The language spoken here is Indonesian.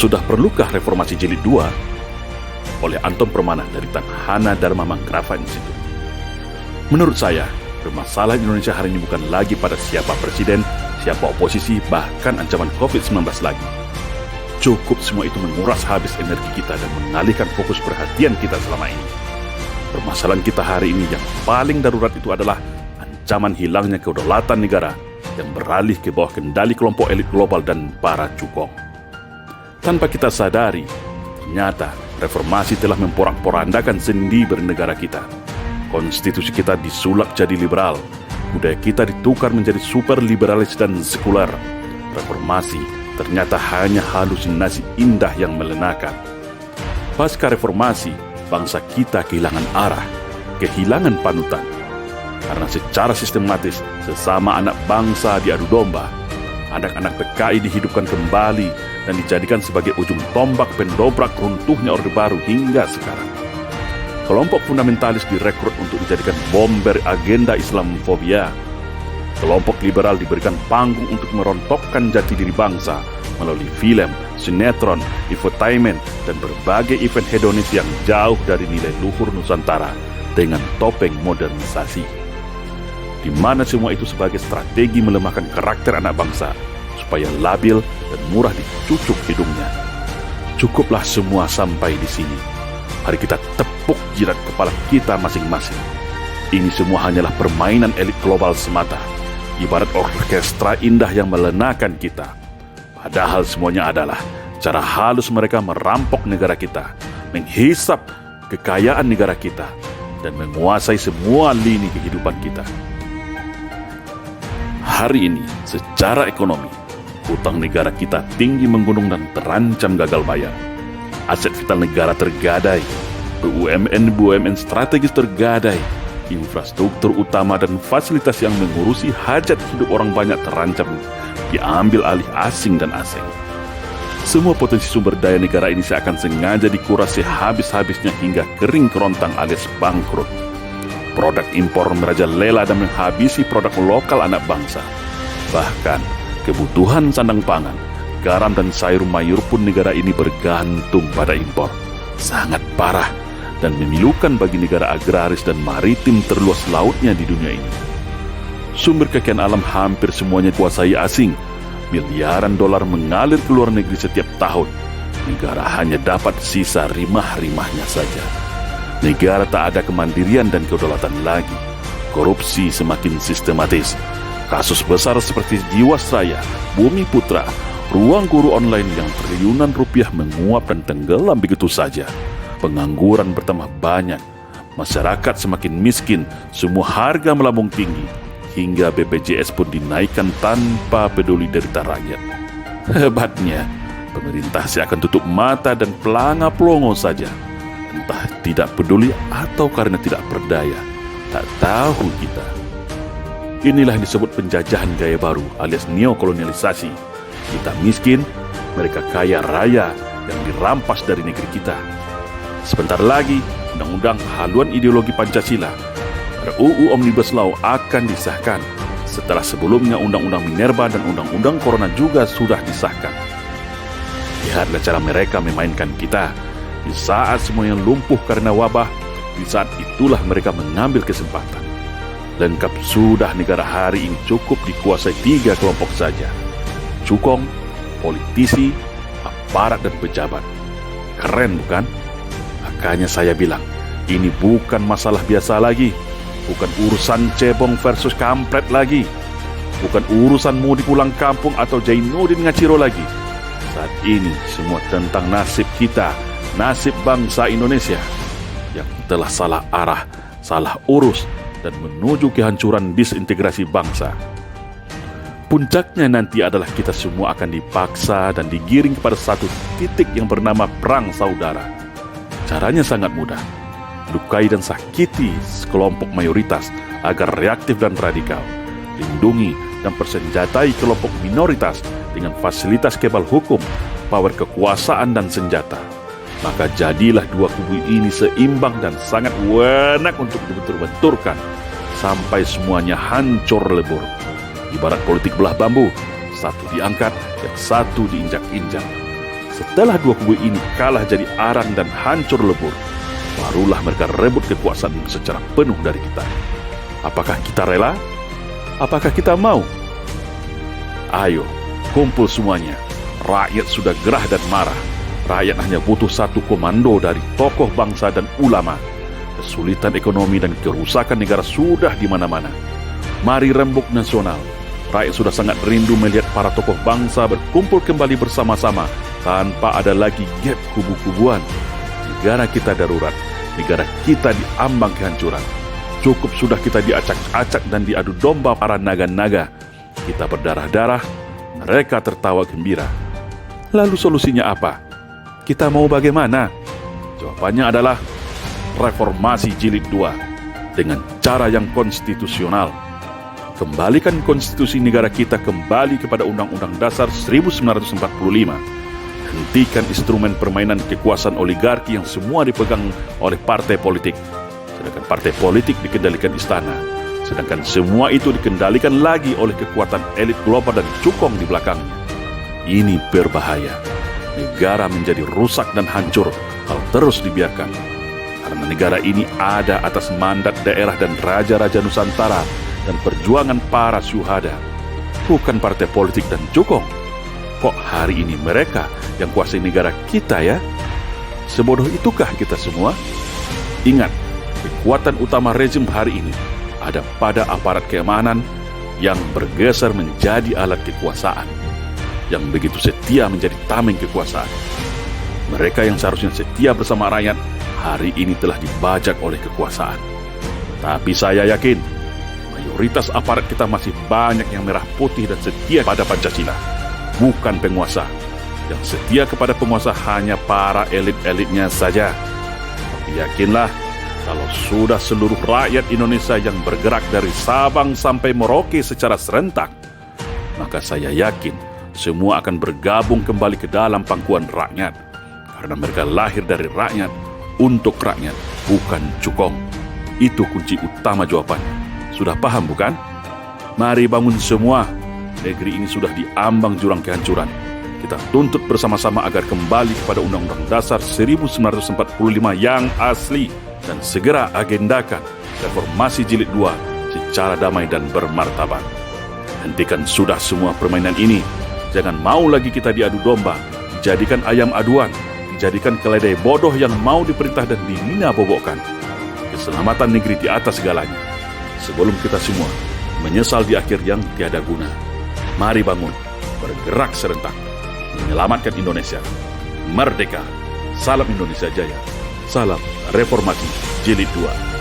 Sudah perlukah reformasi jilid 2? Oleh Anton Permana dari Tanhana Dharma Manggrava Institute. Menurut saya, permasalahan Indonesia hari ini bukan lagi pada siapa presiden, siapa oposisi, bahkan ancaman COVID-19 lagi. Cukup semua itu menguras habis energi kita dan mengalihkan fokus perhatian kita selama ini. Permasalahan kita hari ini yang paling darurat itu adalah ancaman hilangnya kedaulatan negara yang beralih ke bawah kendali kelompok elit global dan para cukong. Tanpa kita sadari, ternyata reformasi telah memporak-porandakan sendi bernegara kita. Konstitusi kita disulap jadi liberal, budaya kita ditukar menjadi super liberalis dan sekuler. Reformasi ternyata hanya halusinasi indah yang melenakan. Pasca reformasi, bangsa kita kehilangan arah, kehilangan panutan. Karena secara sistematis, sesama anak bangsa diadu domba. Anak-anak PKI dihidupkan kembali dan dijadikan sebagai ujung tombak pendobrak runtuhnya Orde Baru hingga sekarang. Kelompok fundamentalis direkrut untuk dijadikan bom beri agenda Islamofobia. Kelompok liberal diberikan panggung untuk merontokkan jati diri bangsa melalui film, sinetron, infotainment, dan berbagai event hedonis yang jauh dari nilai luhur Nusantara dengan topeng modernisasi. Di mana semua itu sebagai strategi melemahkan karakter anak bangsa supaya labil dan murah dicucuk hidungnya. Cukuplah semua sampai di sini. Mari kita tepuk jidat kepala kita masing-masing. Ini semua hanyalah permainan elit global semata, ibarat orkestra indah yang melenakan kita. Padahal semuanya adalah cara halus mereka merampok negara kita, menghisap kekayaan negara kita, dan menguasai semua lini kehidupan kita. Hari ini, secara ekonomi, hutang negara kita tinggi menggunung dan terancam gagal bayar. Aset vital negara tergadai, BUMN strategis tergadai, infrastruktur utama dan fasilitas yang mengurusi hajat hidup orang banyak terancam diambil alih asing dan asing. Semua potensi sumber daya negara ini seakan sengaja dikuras sehabis-habisnya hingga kering kerontang alias bangkrut. Produk impor merajalela dan menghabisi produk lokal anak bangsa. Bahkan kebutuhan sandang pangan, garam dan sayur mayur pun negara ini bergantung pada impor. Sangat parah dan memilukan bagi negara agraris dan maritim terluas lautnya di dunia ini. Sumber kekayaan alam hampir semuanya kuasai asing. Miliaran dolar mengalir ke luar negeri setiap tahun. Negara hanya dapat sisa rimah-rimahnya saja. Negara tak ada kemandirian dan kedaulatan lagi. Korupsi semakin sistematis. Kasus besar seperti Jiwasraya, Bumi Putra, ruang guru online yang triliunan rupiah menguap dan tenggelam begitu saja. Pengangguran bertambah banyak. Masyarakat semakin miskin, semua harga melambung tinggi. Hingga BPJS pun dinaikkan tanpa peduli derita rakyat. Hebatnya, pemerintah seakan tutup mata dan pelanga-pelongo saja. Entah tidak peduli atau karena tidak berdaya. Tak tahu kita. Inilah yang disebut penjajahan gaya baru alias neokolonialisasi. Kita miskin, mereka kaya raya yang dirampas dari negeri kita. Sebentar lagi, undang-undang haluan ideologi Pancasila RUU Omnibus Law akan disahkan. Setelah sebelumnya Undang-Undang Minerba dan Undang-Undang Corona juga sudah disahkan. Lihatlah cara mereka memainkan kita. Di saat semuanya lumpuh karena wabah, di saat itulah mereka mengambil kesempatan. Lengkap sudah negara hari ini cukup dikuasai 3 kelompok saja. Cukong, politisi, aparat dan pejabat. Keren bukan? Makanya saya bilang, ini bukan masalah biasa lagi. Bukan urusan cebong versus kampret lagi. Bukan urusan mudik pulang kampung atau Jainuddin Ngaciro lagi. Saat ini semua tentang nasib kita, nasib bangsa Indonesia yang telah salah arah, salah urus, dan menuju kehancuran disintegrasi bangsa. Puncaknya nanti adalah kita semua akan dipaksa dan digiring kepada satu titik yang bernama perang saudara. Caranya sangat mudah. Lukai dan sakiti sekelompok mayoritas agar reaktif dan radikal. Lindungi dan persenjatai kelompok minoritas dengan fasilitas kebal hukum, power kekuasaan dan senjata. Maka jadilah dua kubu ini seimbang dan sangat enak untuk dibentur-benturkan sampai semuanya hancur lebur. Ibarat politik belah bambu, satu diangkat, yang satu diinjak-injak. Setelah dua kubu ini kalah jadi arang dan hancur lebur, barulah mereka rebut kekuasaan secara penuh dari kita. Apakah kita rela? Apakah kita mau? Ayo, kumpul semuanya. Rakyat sudah gerah dan marah. Rakyat hanya butuh satu komando dari tokoh bangsa dan ulama. Kesulitan ekonomi dan kerusakan negara sudah di mana-mana. Mari rembuk nasional. Rakyat sudah sangat rindu melihat para tokoh bangsa berkumpul kembali bersama-sama tanpa ada lagi gap kubu-kubuan. Negara kita darurat. Negara kita diambang kehancuran. Cukup sudah kita diacak-acak dan diadu domba para naga-naga. Kita berdarah-darah, mereka tertawa gembira. Lalu solusinya apa? Kita mau bagaimana? Jawabannya adalah reformasi jilid 2 dengan cara yang konstitusional. Kembalikan konstitusi negara kita kembali kepada Undang-Undang Dasar 1945. Hentikan instrumen permainan kekuasaan oligarki yang semua dipegang oleh partai politik. Sedangkan partai politik dikendalikan istana. Sedangkan semua itu dikendalikan lagi oleh kekuatan elit global dan cukong di belakangnya. Ini berbahaya. Negara menjadi rusak dan hancur kalau terus dibiarkan. Karena negara ini ada atas mandat daerah dan raja-raja Nusantara dan perjuangan para syuhada. Bukan partai politik dan cukong. Kok hari ini mereka yang kuasai negara kita ya? Sebodoh itukah kita semua? Ingat, kekuatan utama rezim hari ini ada pada aparat keamanan yang bergeser menjadi alat kekuasaan, yang begitu setia menjadi tameng kekuasaan. Mereka yang seharusnya setia bersama rakyat, hari ini telah dibajak oleh kekuasaan. Tapi saya yakin, mayoritas aparat kita masih banyak yang merah putih dan setia pada Pancasila, bukan penguasa. Yang setia kepada penguasa hanya para elit-elitnya saja. Tapi yakinlah, kalau sudah seluruh rakyat Indonesia yang bergerak dari Sabang sampai Merauke secara serentak, maka saya yakin semua akan bergabung kembali ke dalam pangkuan rakyat. Karena mereka lahir dari rakyat, untuk rakyat, bukan cukong. Itu kunci utama jawabannya. Sudah paham bukan? Mari bangun semua. Negeri ini sudah diambang jurang kehancuran. Kita tuntut bersama-sama agar kembali kepada Undang-Undang Dasar 1945 yang asli. Dan segera agendakan reformasi jilid 2 secara damai dan bermartabat. Hentikan sudah semua permainan ini. Jangan mau lagi kita diadu domba, dijadikan ayam aduan, dijadikan keledai bodoh yang mau diperintah dan dinina-bobokkan. Keselamatan negeri di atas segalanya. Sebelum kita semua menyesal di akhir yang tiada guna. Mari bangun, bergerak serentak, menyelamatkan Indonesia. Merdeka! Salam Indonesia Jaya! Salam Reformasi Jilid 2.